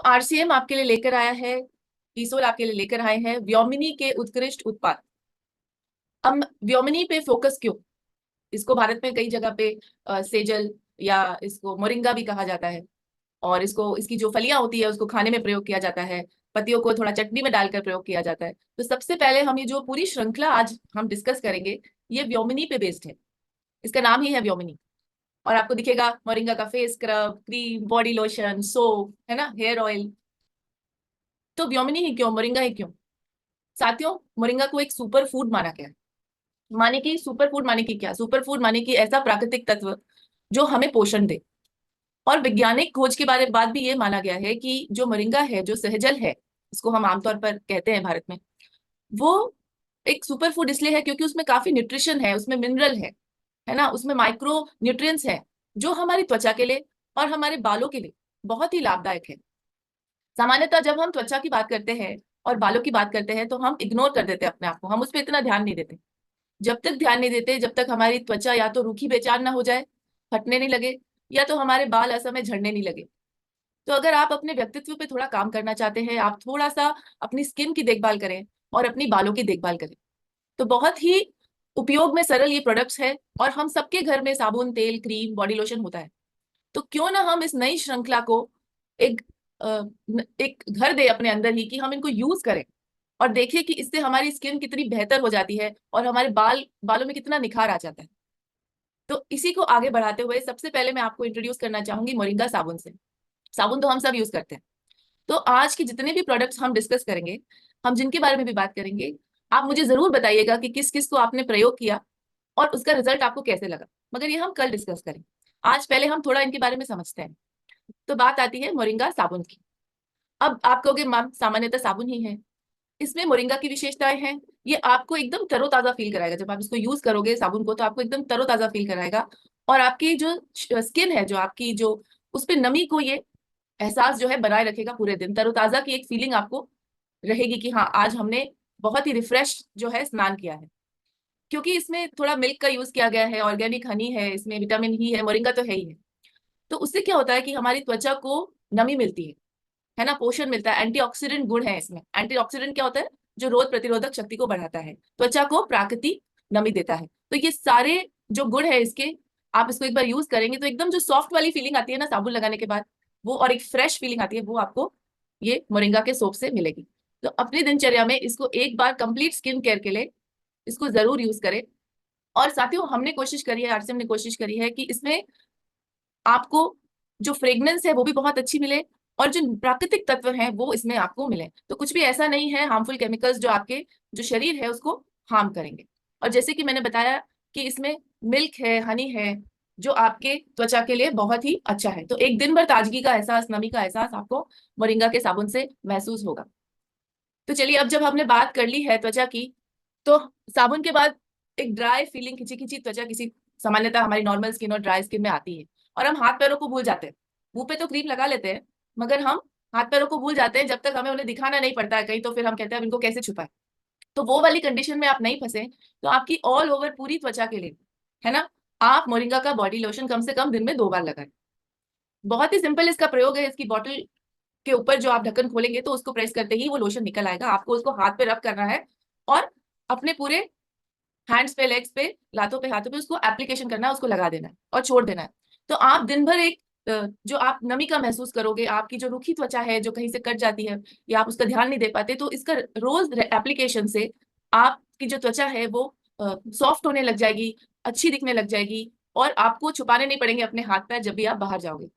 RCM आपके लिए लेकर आया है, ईसोल आपके लिए लेकर आए हैं व्योमिनी के उत्कृष्ट उत्पाद। अब व्योमिनी पे फोकस क्यों? इसको भारत में कई जगह पे सेजल या इसको मोरिंगा भी कहा जाता है, और इसको इसकी जो फलियां होती है उसको खाने में प्रयोग किया जाता है। पत्तियों को थोड़ा चटनी में डालकर प्रयोग किया जाता है। तो सबसे पहले हम ये जो पूरी श्रृंखला आज हम डिस्कस करेंगे, ये व्योमिनी पे बेस्ड है। इसका नाम ही है व्योमिनी। और आपको दिखेगा मोरिंगा का face scrub, cream, body lotion, soap, है ना, हेयर ऑयल। तो व्योमिनी ही क्यों, मोरिंगा ही क्यों? साथियों, मोरिंगा को एक सुपर फूड माना गया है। माने कि सुपर फूड माने कि क्या? सुपर फूड माने कि ऐसा प्राकृतिक तत्व जो हमें पोषण दे। और वैज्ञानिक खोज के बारे बाद भी ये माना गया है कि जो मोरिंगा है, जो सहजल है, इसको हम आमतौर पर कहते हैं भारत में, वो एक सुपर फूड इसलिए है क्योंकि उसमें काफी न्यूट्रिशन है, उसमें मिनरल है ना, उसमें माइक्रो न्यूट्रिएंट्स है, जो हमारी त्वचा के लिए और हमारे बालों के लिए बहुत ही लाभदायक है। सामान्यतः जब हम त्वचा की बात करते हैं और बालों की बात करते हैं तो हम इग्नोर कर देते हैं अपने आप को, हम उस पर इतना ध्यान नहीं देते। जब तक ध्यान नहीं देते, जब तक हमारी त्वचा या तो रूखी बेचान ना हो जाए, फटने नहीं लगे, या तो हमारे बाल असमय झड़ने नहीं लगे। तो अगर आप अपने व्यक्तित्व पे थोड़ा काम करना चाहते हैं, आप थोड़ा सा अपनी स्किन की देखभाल करें और अपनी बालों की देखभाल करें, तो बहुत ही उपयोग में सरल ये प्रोडक्ट्स है। और हम सबके घर में साबुन, तेल, क्रीम, बॉडी लोशन होता है। तो क्यों ना हम इस नई श्रृंखला को एक एक घर दे अपने अंदर ही, कि हम इनको यूज करें और देखें कि इससे हमारी स्किन कितनी बेहतर हो जाती है और हमारे बालों में कितना निखार आ जाता है। तो इसी को आगे बढ़ाते हुए सबसे पहले मैं आपको इंट्रोड्यूस करना चाहूंगी मोरिंगा साबुन से। साबुन तो हम सब यूज करते हैं। तो आज के जितने भी प्रोडक्ट्स हम डिस्कस करेंगे, हम जिनके बारे में भी बात करेंगे, आप मुझे जरूर बताइएगा कि किस किस को आपने प्रयोग किया और उसका रिजल्ट आपको कैसे लगा। मगर ये हम कल डिस्कस करें। आज पहले हम थोड़ा इनके बारे में समझते हैं। तो बात आती है मोरिंगा साबुन की। अब आप कहोगे मैम सामान्यतः साबुन ही है, इसमें मोरिंगा की विशेषताएं हैं। ये आपको एकदम तरोताजा फील कराएगा। जब आप इसको यूज करोगे साबुन को, तो आपको एकदम तरोताजा फील कराएगा। और आपकी जो स्किन है, जो आपकी जो उस पे नमी को ये एहसास जो है बनाए रखेगा पूरे दिन। तरोताजा की एक फीलिंग आपको रहेगी कि हाँ, आज हमने बहुत ही रिफ्रेश जो है स्नान किया है। क्योंकि इसमें थोड़ा मिल्क का यूज किया गया है, ऑर्गेनिक हनी है, इसमें विटामिन ही है, मोरिंगा तो है ही है। तो उससे क्या होता है कि हमारी त्वचा को नमी मिलती है ना, पोषण मिलता है। एंटीऑक्सीडेंट गुण है इसमें। एंटीऑक्सीडेंट क्या होता है? जो रोग प्रतिरोधक शक्ति को बढ़ाता है, त्वचा को प्राकृतिक नमी देता है। तो ये सारे जो गुण है इसके, आप इसको एक बार यूज करेंगे तो एकदम जो सॉफ्ट वाली फीलिंग आती है ना साबुन लगाने के बाद, वो, और एक फ्रेश फीलिंग आती है, वो आपको ये मोरिंगा के सोप से मिलेगी। तो अपनी दिनचर्या में इसको एक बार कंप्लीट स्किन केयर के लिए इसको जरूर यूज करें। और साथियों, हमने कोशिश करी है, आरसीएम ने कोशिश करी है कि इसमें आपको जो फ्रेग्रेंस है वो भी बहुत अच्छी मिले, और जो प्राकृतिक तत्व हैं वो इसमें आपको मिले। तो कुछ भी ऐसा नहीं है हार्मफुल केमिकल्स जो आपके जो शरीर है उसको हार्म करेंगे। और जैसे कि मैंने बताया कि इसमें मिल्क है, हनी है, जो आपके त्वचा के लिए बहुत ही अच्छा है। तो एक दिन भर ताजगी का एहसास, नमी का एहसास आपको मोरिंगा के साबुन से महसूस होगा। तो चलिए, अब जब हमने बात कर ली है त्वचा की, तो साबुन के बाद एक ड्राई फीलिंग, खिंची खिंची त्वचा किसी, सामान्यतः हमारी नॉर्मल स्किन और ड्राई स्किन में आती है। और हम हाथ पैरों को भूल जाते हैं। मुंह पे तो क्रीम लगा लेते हैं, मगर हम हाथ पैरों को भूल जाते हैं जब तक हमें उन्हें दिखाना नहीं पड़ता है कहीं। तो फिर हम कहते हैं अब इनको कैसे छुपाएं। तो वो वाली कंडीशन में आप नहीं फंसे, तो आपकी ऑल ओवर पूरी त्वचा के लिए, है ना, आप मोरिंगा का बॉडी लोशन कम से कम दिन में 2 बार लगाएं। बहुत ही सिंपल इसका प्रयोग है। इसकी बॉटल के ऊपर जो आप ढक्कन खोलेंगे तो उसको प्रेस करते ही वो लोशन निकल आएगा। आपको उसको हाथ पे रब करना है और अपने पूरे हैंड्स पे, लेग्स पे, लातों पे, हाथों पे उसको एप्लीकेशन करना है, उसको लगा देना है और छोड़ देना है। तो आप दिन भर एक जो आप नमी का महसूस करोगे, आपकी जो रूखी त्वचा है जो कहीं से कट जाती है या आप उसका ध्यान नहीं दे पाते, तो इसका रोज एप्लीकेशन से आपकी जो त्वचा है वो सॉफ्ट होने लग जाएगी, अच्छी दिखने लग जाएगी, और आपको छुपाने नहीं पड़ेंगे अपने हाथ पैर जब भी आप बाहर जाओगे।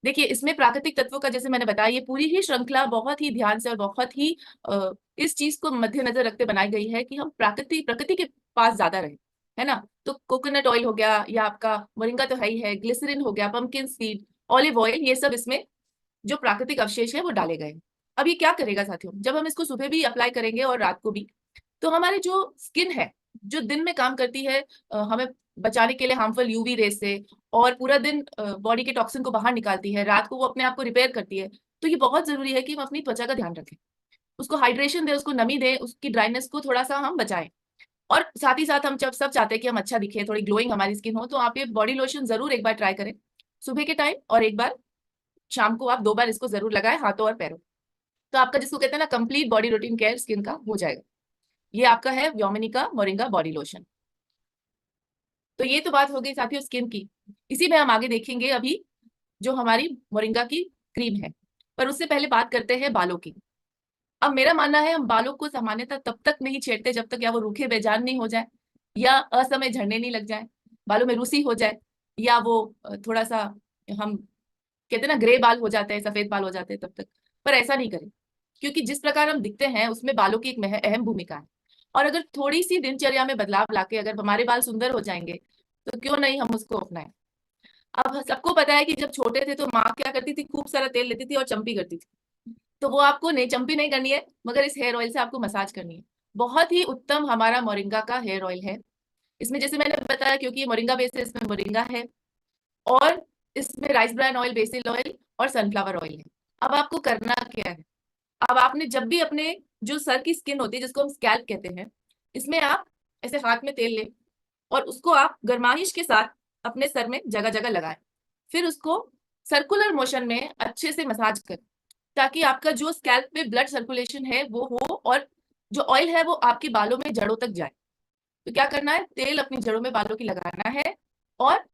देखिए, इसमें प्राकृतिक तत्वों का, जैसे मैंने बताया, ये पूरी ही श्रृंखला बहुत ही ध्यान से और बहुत ही इस चीज को मद्देनजर रखते बनाई गई है कि हम प्रकृति प्रकृति के पास ज्यादा रहे, है ना। तो कोकोनट ऑयल हो गया, या आपका मोरिंगा तो है ही है, ग्लिसरीन हो गया, पंपकिन सीड, ऑलिव ऑयल, ये सब इसमें जो प्राकृतिक अवशेष है वो डाले गए हैं। अब ये क्या करेगा साथियों, जब हम इसको सुबह भी अप्लाई करेंगे और रात को भी, तो हमारी जो स्किन है, जो दिन में काम करती है हमें बचाने के लिए हार्मफुल यूवी रेस से, और पूरा दिन बॉडी के टॉक्सिन को बाहर निकालती है, रात को वो अपने आप को रिपेयर करती है। तो ये बहुत जरूरी है कि हम अपनी त्वचा का ध्यान रखें, उसको हाइड्रेशन दे, उसको नमी दे, उसकी ड्राइनेस को थोड़ा सा हम बचाएं। और साथ ही साथ हम जब सब चाहते हैं कि हम अच्छा दिखे, थोड़ी ग्लोइंग हमारी स्किन हो, तो आप ये बॉडी लोशन जरूर एक बार ट्राई करें, सुबह के टाइम और एक बार शाम को आप 2 बार इसको जरूर लगाएं हाथों और पैरों, तो आपका जिसको कहते हैं ना complete body routine care skin का हो जाएगा। ये आपका है व्योमिनी का मोरिंगा बॉडी लोशन। तो ये तो बात हो गई साथियों स्किन की। इसी में हम आगे देखेंगे अभी जो हमारी मोरिंगा की क्रीम है, पर उससे पहले बात करते हैं बालों की। अब मेरा मानना है हम बालों को सामान्यतः तब तक नहीं छेड़ते जब तक या वो रूखे बेजान नहीं हो जाए, या असमय झड़ने नहीं लग जाए, बालों में रूसी हो जाए, या वो थोड़ा सा हम कहते हैं ना ग्रे बाल हो जाते हैं, सफेद बाल हो जाते हैं, तब तक। पर ऐसा नहीं करें, क्योंकि जिस प्रकार हम दिखते हैं उसमें बालों की एक अहम भूमिका है। और अगर थोड़ी सी दिनचर्या में बदलाव लाके अगर हमारे बाल सुंदर हो जाएंगे तो क्यों नहीं हम उसको अपनाएं। अब सबको पता है कि जब छोटे थे तो माँ क्या करती थी, खूब सारा तेल लेती थी और चंपी करती थी। तो वो आपको नहीं, चंपी नहीं करनी है, मगर इस हेयर ऑयल से आपको मसाज करनी है। बहुत ही उत्तम हमारा मोरिंगा का हेयर ऑयल है। इसमें जैसे मैंने बताया, क्योंकि ये मोरिंगा बेस है, इसमें मोरिंगा है, और इसमें rice bran oil, BECIL oil और सनफ्लावर ऑयल है। अब आपको करना क्या है, अब आपने जब भी अपने जो सर की स्किन होती है जिसको हम स्कैल्प कहते हैं, इसमें आप ऐसे हाथ में तेल लें और उसको आप गर्माहिश के साथ अपने सर में जगह जगह लगाएं। फिर उसको सर्कुलर मोशन में अच्छे से मसाज करें, ताकि आपका जो स्कैल्प में ब्लड सर्कुलेशन है वो हो, और जो ऑयल है वो आपके बालों में जड़ों तक जाए। तो क्या करना है, तेल अपनी जड़ों में बालों की लगाना है और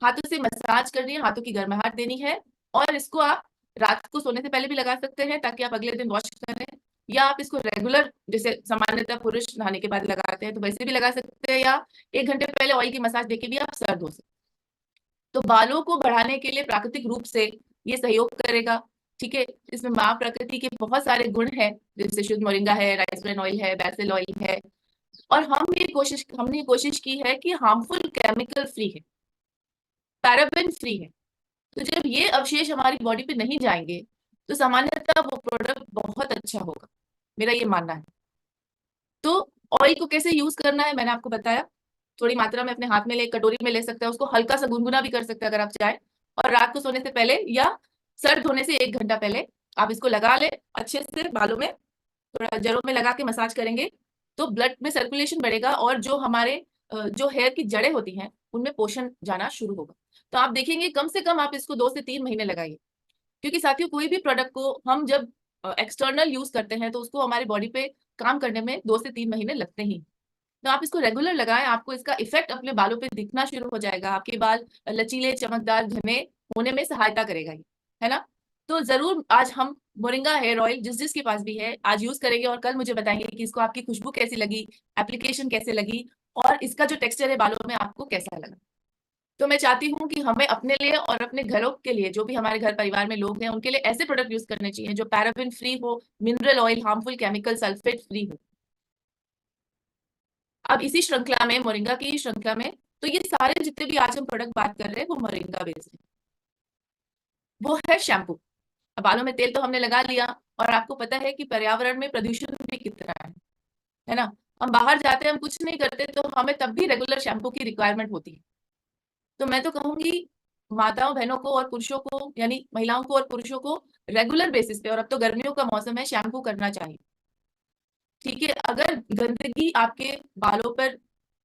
हाथों से मसाज करनी है, हाथों की गर्माहट देनी है। और इसको आप रात को सोने से पहले भी लगा सकते हैं ताकि आप अगले दिन वॉश करें, या आप इसको रेगुलर जैसे सामान्यतः पुरुष नहाने के बाद लगाते हैं तो वैसे भी लगा सकते हैं, या 1 घंटे पहले ऑयल की मसाज देके भी आप सर धो सकते हैं। तो बालों को बढ़ाने के लिए प्राकृतिक रूप से ये सहयोग करेगा। ठीक है, इसमें माँ प्रकृति के बहुत सारे गुण हैं, जैसे शुद्ध मोरिंगा है, राइस ब्रान ऑयल है, बैसिल ऑयल है, और हमने ये कोशिश की है कि हार्मफुल केमिकल फ्री है, पैराबेन फ्री है। तो जब ये अवशेष हमारी बॉडी पे नहीं जाएंगे तो सामान्यतः वो प्रोडक्ट बहुत अच्छा होगा, मेरा ये मानना है। तो ऑयल को कैसे यूज करना है मैंने आपको बताया। थोड़ी मात्रा में अपने हाथ में ले, कटोरी में ले सकते हैं, उसको हल्का सा गुनगुना भी कर सकते हैं अगर आप चाहें, और रात को सोने से पहले या सर धोने से 1 घंटा पहले आप इसको लगा ले अच्छे से बालों में, थोड़ा जड़ों में लगा के मसाज करेंगे तो ब्लड में सर्कुलेशन बढ़ेगा, और जो हमारे जो हेयर की जड़ें होती हैं उनमें पोषण जाना शुरू होगा। तो आप देखेंगे कम से कम आप इसको 2 से 3 महीने लगाइए, क्योंकि साथियों कोई भी प्रोडक्ट को हम जब एक्सटर्नल यूज करते हैं तो उसको हमारी बॉडी पे काम करने में 2 से 3 महीने लगते ही। तो आप इसको रेगुलर लगाएं, आपको इसका इफेक्ट अपने बालों पे दिखना शुरू हो जाएगा, आपके बाल लचीले, चमकदार, घने होने में सहायता करेगा ये, है ना। तो जरूर आज हम मोरिंगा हेयर ऑयल जिस जिसके पास भी है आज यूज करेंगे, और कल मुझे बताएंगे कि इसको आपकी खुशबू कैसी लगी, एप्लीकेशन कैसे लगी, और इसका जो टेक्सचर है बालों में आपको कैसा लगा। तो मैं चाहती हूँ कि हमें अपने लिए और अपने घरों के लिए, जो भी हमारे घर परिवार में लोग हैं, उनके लिए ऐसे प्रोडक्ट यूज करने चाहिए जो पैराबिन फ्री हो, mineral oil, harmful chemical, sulphate free हो। अब इसी श्रृंखला में, मोरिंगा की श्रृंखला में, तो ये सारे जितने भी आज हम प्रोडक्ट बात कर रहे हैं वो मोरिंगा बेस्ड है। वो है शैम्पू। अब बालों में तेल तो हमने लगा लिया, और आपको पता है कि पर्यावरण में प्रदूषण भी कितना है ना। हम बाहर जाते हैं, हम कुछ नहीं करते, तो हमें तब भी रेगुलर शैम्पू की रिक्वायरमेंट होती है। तो मैं तो कहूंगी माताओं, बहनों को और पुरुषों को, यानी महिलाओं को और पुरुषों को रेगुलर बेसिस पे, और अब तो गर्मियों का मौसम है, शैम्पू करना चाहिए। ठीक है, अगर गंदगी आपके बालों पर,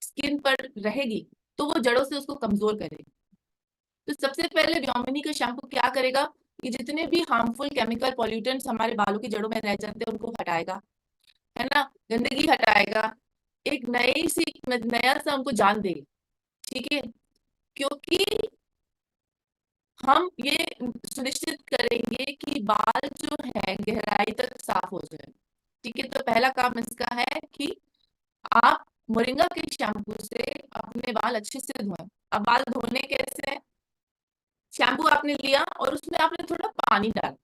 स्किन पर रहेगी तो वो जड़ों से उसको कमजोर करेगी। तो सबसे पहले व्योमिनी का शैम्पू क्या करेगा कि जितने भी हार्मफुल केमिकल पॉल्यूटेंट्स हमारे बालों की जड़ों में रह जाते हैं उनको हटाएगा, है ना, गंदगी हटाएगा, एक नया सा उनको जान देगा। ठीक है, क्योंकि हम ये सुनिश्चित करेंगे कि बाल जो है गहराई तक साफ हो जाए। ठीक है, तो पहला काम इसका है कि आप मोरिंगा के शैम्पू से अपने बाल अच्छे से धोएं। अब बाल धोने कैसे हैं, शैम्पू आपने लिया और उसमें आपने थोड़ा पानी डाला,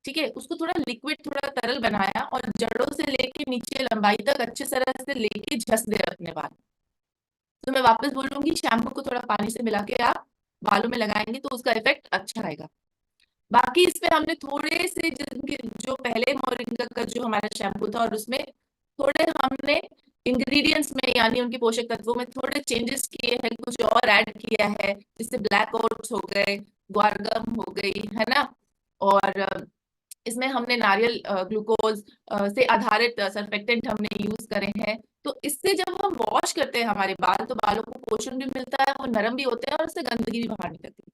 ठीक है, उसको थोड़ा लिक्विड, थोड़ा तरल बनाया, और जड़ों से लेके नीचे लंबाई तक अच्छे तरह से लेके झस दे अपने बाल। तो मैं वापस बोलूंगी, शैम्पू को थोड़ा पानी से मिला के आप बालों में लगाएंगे तो उसका इफेक्ट अच्छा आएगा। बाकी इसमें हमने थोड़े से जिनके जो पहले मोरिंगा का जो हमारा शैम्पू था, और उसमें थोड़े हमने इंग्रेडिएंट्स में, यानी उनके पोषक तत्वों में थोड़े चेंजेस किए हैं, कुछ और ऐड किया है, जिससे ब्लैक ओट्स हो गए, ग्वारगम हो गई, है ना, और इसमें हमने नारियल ग्लूकोज से आधारित सर्फेक्टेंट हमने यूज करे हैं। तो इससे जब हम वॉश करते हैं हमारे बाल, तो बालों को पोषण भी मिलता है, वो नरम भी होते हैं, और उससे गंदगी भी बाहर निकलती है।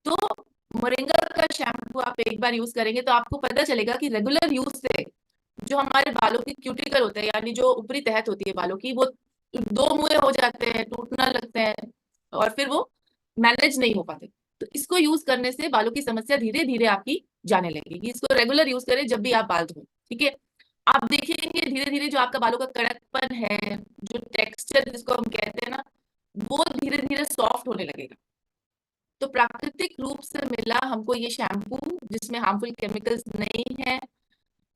तो मोरिंगा का शैम्पू आप एक बार यूज करेंगे तो आपको पता चलेगा कि रेगुलर यूज से जो हमारे बालों की क्यूटिकल होते हैं, यानी जो ऊपरी तहत होती है बालों की, वो दो मुंहे हो जाते हैं, टूटना लगते हैं और फिर वो मैनेज नहीं हो पाते। तो इसको यूज करने से बालों की समस्या धीरे धीरे आपकी जाने लगेगी। इसको रेगुलर यूज करें जब भी आप बाल धोएं, ठीक है। आप देखेंगे धीरे धीरे जो आपका बालों का कड़कपन है, जो टेक्सचर जिसको हम कहते हैं ना, वो धीरे धीरे सॉफ्ट होने लगेगा। तो प्राकृतिक रूप से मिला हमको ये शैम्पू, जिसमें हार्मफुल केमिकल्स नहीं है,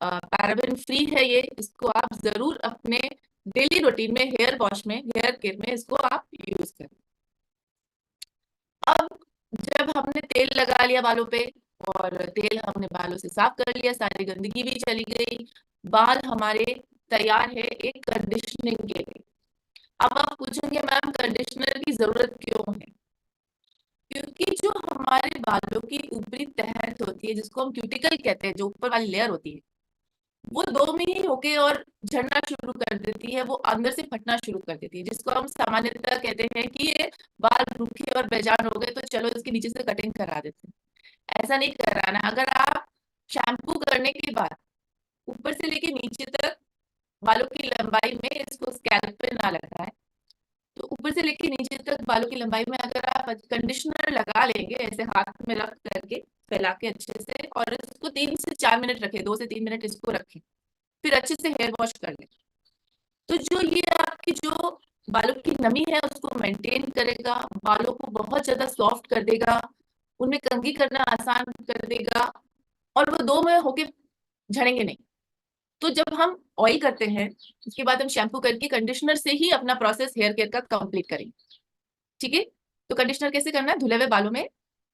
पैराबेन फ्री है ये, इसको आप जरूर अपने डेली रूटीन में, हेयर वॉश में, हेयर केयर में इसको आप यूज करें। अब जब हमने तेल लगा लिया बालों पे और तेल हमने बालों से साफ कर लिया, सारी गंदगी भी चली गई, बाल हमारे तैयार है एक कंडीशनिंग के लिए। अब आप पूछेंगे मैम कंडीशनर की जरूरत क्यों है? क्योंकि जो हमारे बालों की ऊपरी तहत होती है, जिसको हम क्यूटिकल कहते हैं, जो ऊपर वाली लेयर होती है, वो दो में ही होके और झड़ना शुरू कर देती है, वो अंदर से फटना शुरू कर देती है, जिसको हम सामान्यतः कहते हैं कि ये बाल रूखे और बेजान हो गए तो चलो इसके नीचे से कटिंग करा देते हैं। ऐसा नहीं कराना। अगर आप शैम्पू करने के बाद ऊपर से लेके नीचे तक बालों की लंबाई में इसको स्कैल्प पे ना लगाएं, तो ऊपर से लेके नीचे तक बालों की लंबाई में अगर आप कंडीशनर लगा लेंगे, ऐसे हाथ में रख करके फैला के अच्छे से, और इसको 3 से 4 मिनट रखें, 2 से 3 मिनट इसको रखें, फिर अच्छे से हेयर वॉश कर लें, तो जो ये आपकी जो बालों की नमी है उसको मेंटेन करेगा, बालों को बहुत ज्यादा सॉफ्ट कर देगा, उनमें कंघी करना आसान कर देगा, और वो दो में होके झड़ेंगे नहीं। तो जब हम ऑयल करते हैं उसके बाद हम शैम्पू करके कंडीशनर से ही अपना प्रोसेस हेयर केयर का कंप्लीट करेंगे, ठीक है। तो कंडीशनर कैसे करना है? धुले हुए बालों में,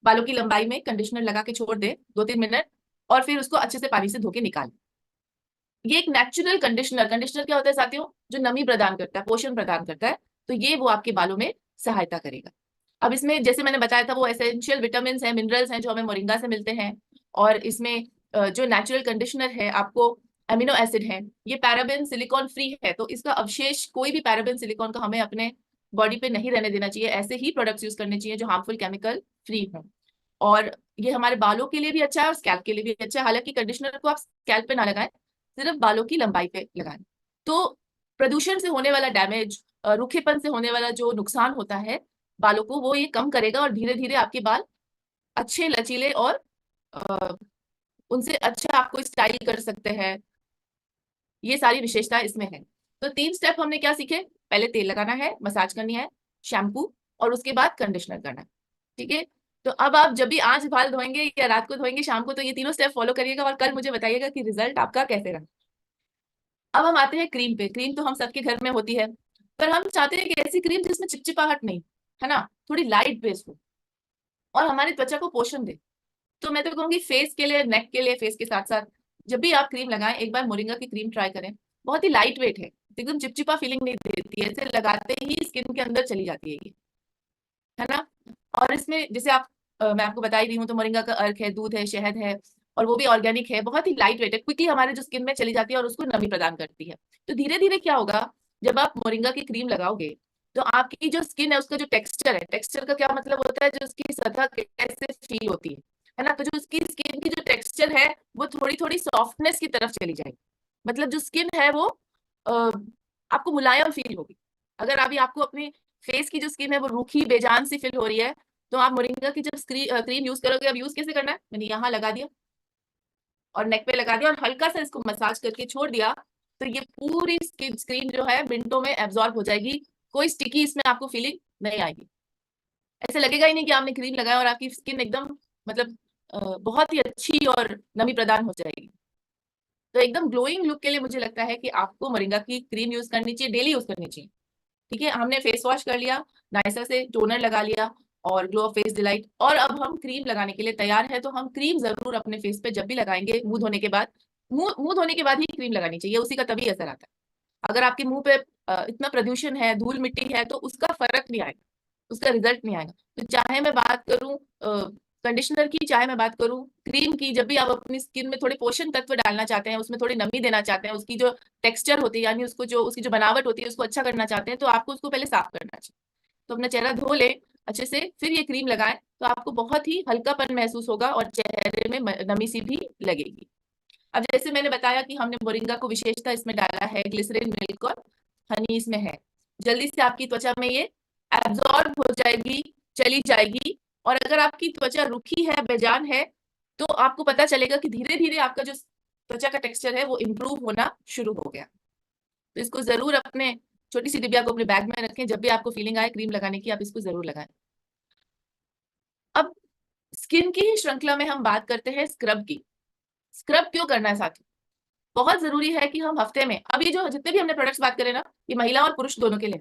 बालों की लंबाई में कंडीशनर लगा के छोड़ दे 2-3 मिनट, और फिर उसको अच्छे से पानी से धो के निकाल। ये एक नेचुरल कंडीशनर, कंडीशनर क्या होता है साथियों? जो नमी प्रदान करता है, पोषण प्रदान करता है, तो ये वो आपके बालों में सहायता करेगा। अब इसमें जैसे मैंने बताया था वो एसेंशियल विटामिन हैं, मिनरल्स हैं जो हमें मोरिंगा से मिलते हैं, और इसमें जो नेचुरल कंडीशनर है आपको अमीनो एसिड है, ये पैराबेन सिलिकॉन फ्री है, तो इसका अवशेष कोई भी पैराबेन सिलिकॉन का हमें अपने बॉडी पे नहीं रहने देना चाहिए। ऐसे ही प्रोडक्ट्स यूज करने चाहिए जो हार्मफुल केमिकल फ्री हों, और ये हमारे बालों के लिए भी अच्छा है और स्कैल्प के लिए भी अच्छा है। हालांकि कंडीशनर को आप स्कैल्प पे ना लगाएं, सिर्फ बालों की लंबाई पे लगाएं। तो प्रदूषण से होने वाला डैमेज, रूखेपन से होने वाला जो नुकसान होता है बालों को, वो ये कम करेगा, और धीरे धीरे आपके बाल अच्छे, लचीले और अ, उनसे अच्छा आपको स्टाइल कर सकते हैं। ये सारी विशेषता इसमें है। तो 3 स्टेप हमने क्या सीखे? पहले तेल लगाना है, मसाज करनी है, शैम्पू, और उसके बाद कंडीशनर करना है, ठीक है। तो अब आप जब भी आज बाल धोएंगे या रात को धोएंगे, शाम को, तो ये तीनों स्टेप फॉलो करिएगा और कल मुझे बताइएगा कि रिजल्ट आपका कैसे रहा। अब हम आते हैं क्रीम पे। क्रीम तो हम सबके घर में होती है, पर हम चाहते हैं कि ऐसी क्रीम जिसमें चिपचिपाहट नहीं, है ना, थोड़ी लाइट बेस हो और हमारी त्वचा को पोषण दे। तो मैं तो कहूंगी फेस के लिए, नेक के लिए, फेस के साथ साथ जब भी आप क्रीम लगाएं, एक बार मोरिंगा की क्रीम ट्राई करें। बहुत ही लाइट वेट है, एकदम चिपचिपा फीलिंग नहीं देती है, ऐसे लगाते ही स्किन के अंदर चली जाती है ये, है ना। और इसमें जैसे आप मैं आपको बता ही रही हूँ, तो मोरिंगा का अर्क है, दूध है, शहद है, और वो भी ऑर्गेनिक है, बहुत ही लाइट वेट है, क्विकली हमारे जो स्किन में चली जाती है और उसको नमी प्रदान करती है। तो धीरे धीरे क्या होगा, जब आप मोरिंगा की क्रीम लगाओगे तो आपकी जो स्किन है उसका जो टेक्सचर है, टेक्सचर का क्या मतलब होता है, जो उसकी सतह कैसे फील होती है ना, तो जो उसकी स्किन की जो टेक्सचर है वो थोड़ी थोड़ी सॉफ्टनेस की तरफ चली जाएगी। मतलब जो स्किन है वो आपको मुलायम फील होगी। अगर अभी आपको अपनी फेस की जो स्किन है वो रूखी बेजान सी फील हो रही है, तो आप मोरिंगा की जब क्रीम यूज करोगे, अब यूज कैसे करना है, मैंने यहाँ लगा दिया और नेक पे लगा दिया और हल्का सा इसको मसाज करके छोड़ दिया, तो ये पूरी स्क्रीन जो है मिनटों में एब्जॉर्ब हो जाएगी। कोई स्टिकी इसमें आपको फीलिंग नहीं आएगी, ऐसे लगेगा ही नहीं कि आपने क्रीम लगाया, और आपकी स्किन एकदम मतलब बहुत ही अच्छी और नमी प्रदान हो जाएगी। तो एकदम ग्लोइंग लुक के लिए मुझे लगता है कि आपको मोरिंगा की क्रीम यूज करनी चाहिए, डेली यूज करनी चाहिए, ठीक है। हमने फेस वॉश कर लिया, नाइसा से टोनर लगा लिया और ग्लो ऑफ फेस डिलाइट, और अब हम क्रीम लगाने के लिए तैयार है। तो हम क्रीम जरूर अपने फेस पे जब भी लगाएंगे, मुंह धोने के बाद, मुंह धोने के बाद ही क्रीम लगानी चाहिए, उसी का तभी असर आता है। अगर आपके मुंह पे इतना प्रदूषण है, धूल मिट्टी है, तो उसका फर्क नहीं आएगा, उसका रिजल्ट नहीं आएगा। तो चाहे मैं बात करूं कंडीशनर की, चाहे मैं बात करूं क्रीम की, जब भी आप अपनी स्किन में थोड़े पोषण तत्व डालना चाहते हैं, उसमें थोड़ी नमी देना चाहते हैं, उसकी जो टेक्सचर होती है, यानी उसको जो उसकी जो बनावट होती है उसको अच्छा करना चाहते हैं, तो आपको उसको पहले साफ करना चाहिए। तो अपना चेहरा धो ले, अच्छे से, फिर ये क्रीम लगाएं तो आपको बहुत ही हल्कापन महसूस होगा और चेहरे में नमी सी भी लगेगी। अब जैसे मैंने बताया कि हमने मोरिंगा को विशेषता इसमें डाला है, ग्लिसरीन, मिल्क और हनी इसमें है। जल्दी से आपकी त्वचा में ये एब्जॉर्ब हो जाएगी, चली जाएगी। और अगर आपकी त्वचा रूखी है, बेजान है, तो आपको पता चलेगा कि धीरे धीरे आपका जो त्वचा का टेक्सचर है वो इम्प्रूव होना शुरू हो गया। तो इसको जरूर अपने छोटी सी डिबिया को अपने बैग में रखें, जब भी आपको फीलिंग आए क्रीम लगाने की आप इसको जरूर लगाएं। अब स्किन की ही श्रृंखला में हम बात करते हैं स्क्रब की। स्क्रब क्यों करना है साथी? बहुत जरूरी है कि हम हफ्ते में, अब ये जो जितने भी हमने प्रोडक्ट्स बात करें ना, ये महिला और पुरुष दोनों के लिए,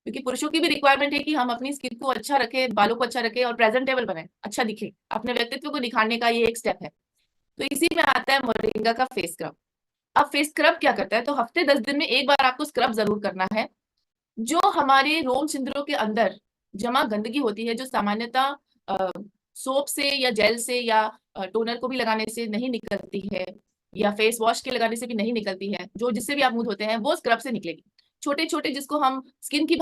क्योंकि पुरुषों की भी रिक्वायरमेंट है कि हम अपनी स्किन को अच्छा रखें, बालों को अच्छा रखें और प्रेजेंटेबल बनाए, अच्छा दिखे, अपने व्यक्तित्व को दिखाने का ये एक स्टेप है। तो इसी में आता है मोरिंगा का फेस स्क्रब। अब फेस स्क्रब क्या करता है? तो हफ्ते 10 दिन में एक बार आपको स्क्रब जरूर करना है। जो हमारे रोम छिद्रों के अंदर जमा गंदगी होती है, जो सामान्यतः सोप से या जेल से या टोनर को भी लगाने से नहीं निकलती है, या फेस वॉश के लगाने से भी नहीं निकलती है, जो जिससे भी आप मुंह धोते हैं, वो स्क्रब से निकलेगी। छोटे छोटे जिसको हम स्किन की